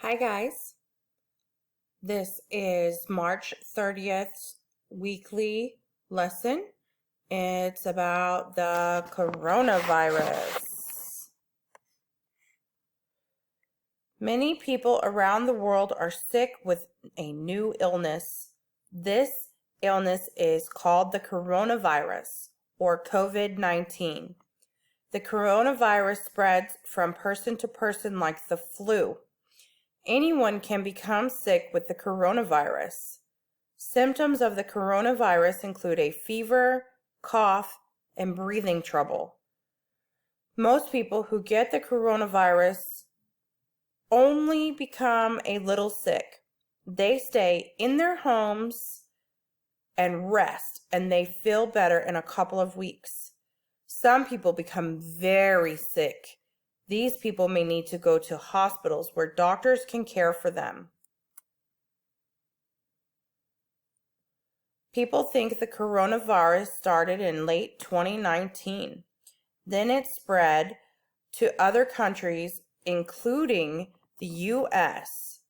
Hi guys, this is March 30th weekly lesson. It's about the coronavirus. Many people around the world are sick with a new illness. This illness is called the coronavirus or COVID-19. The coronavirus spreads from person to person like the flu. Anyone can become sick with the coronavirus. Symptoms of the coronavirus include a fever, cough, and breathing trouble. Most people who get the coronavirus only become a little sick. They stay in their homes and rest, and they feel better in a couple of weeks. Some people become very sick. These people may need to go to hospitals where doctors can care for them. People think the coronavirus started in late 2019. Then it spread to other countries, including the US.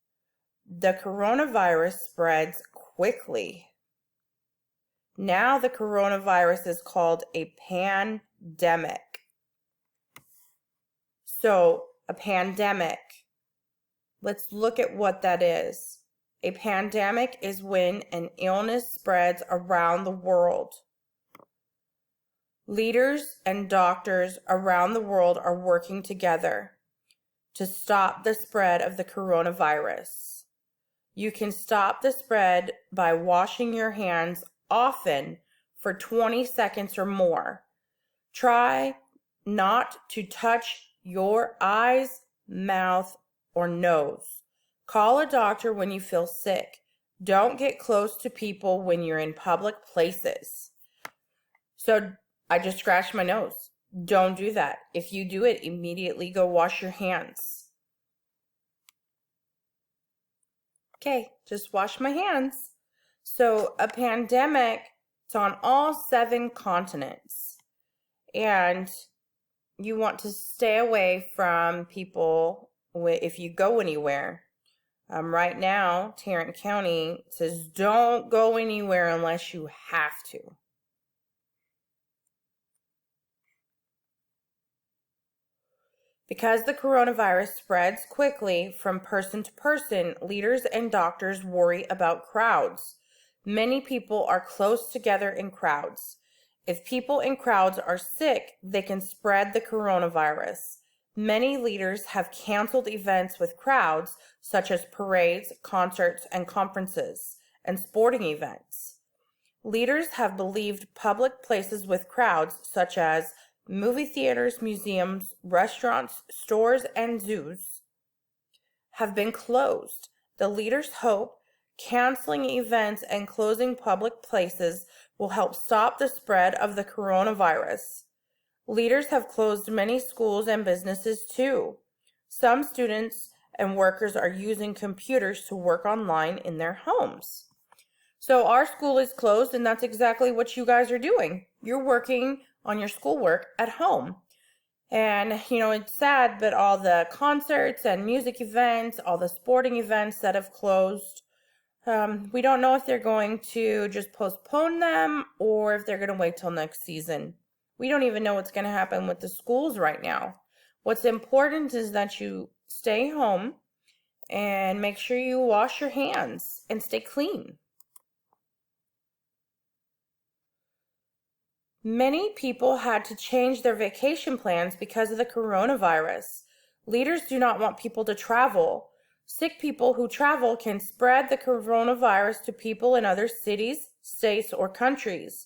The coronavirus spreads quickly. Now the coronavirus is called a pandemic. So, a pandemic, let's look at what that is. A pandemic is when an illness spreads around the world. Leaders and doctors around the world are working together to stop the spread of the coronavirus. You can stop the spread by washing your hands often for 20 seconds or more. Try not to touch your eyes, mouth, or nose. Call a doctor when you feel sick. Don't get close to people when you're in public places. So I just scratched my nose. Don't do that. If you do it, immediately go wash your hands. Okay, just wash my hands. So a pandemic, it's on all 7 continents. And you want to stay away from people if you go anywhere. Right now, Tarrant County says don't go anywhere unless you have to. Because the coronavirus spreads quickly from person to person, leaders and doctors worry about crowds. Many people are close together in crowds. If people in crowds are sick, they can spread the coronavirus. Many leaders have canceled events with crowds, such as parades, concerts, and conferences, and sporting events. Leaders have believed public places with crowds, such as movie theaters, museums, restaurants, stores, and zoos, have been closed. The leaders hope canceling events and closing public places will help stop the spread of the coronavirus. Leaders have closed many schools and businesses too. Some students and workers are using computers to work online in their homes. So our school is closed, and that's exactly what you guys are doing. You're working on your schoolwork at home. And, it's sad, but all the concerts and music events, all the sporting events that have closed, we don't know if they're going to just postpone them or if they're going to wait till next season. We don't even know what's going to happen with the schools right now. What's important is that you stay home and make sure you wash your hands and stay clean. Many people had to change their vacation plans because of the coronavirus. Leaders do not want people to travel. Sick people who travel can spread the coronavirus to people in other cities, states, or countries.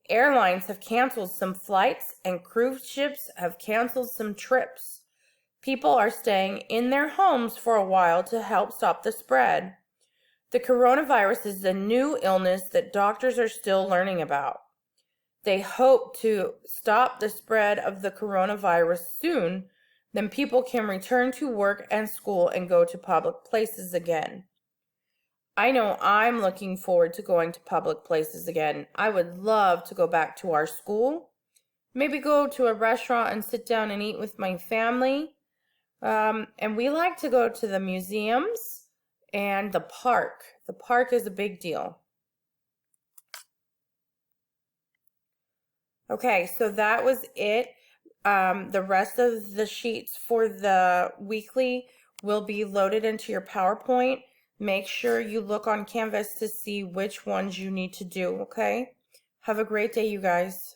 Airlines have canceled some flights, and cruise ships have canceled some trips. People are staying in their homes for a while to help stop the spread. The coronavirus is a new illness that doctors are still learning about. They hope to stop the spread of the coronavirus soon, then people can return to work and school and go to public places again. I know I'm looking forward to going to public places again. I would love to go back to our school, maybe go to a restaurant and sit down and eat with my family. And we like to go to the museums and the park. The park is a big deal. Okay, so that was it. The rest of the sheets for the weekly will be loaded into your PowerPoint. Make sure you look on Canvas to see which ones you need to do, okay? Have a great day, you guys.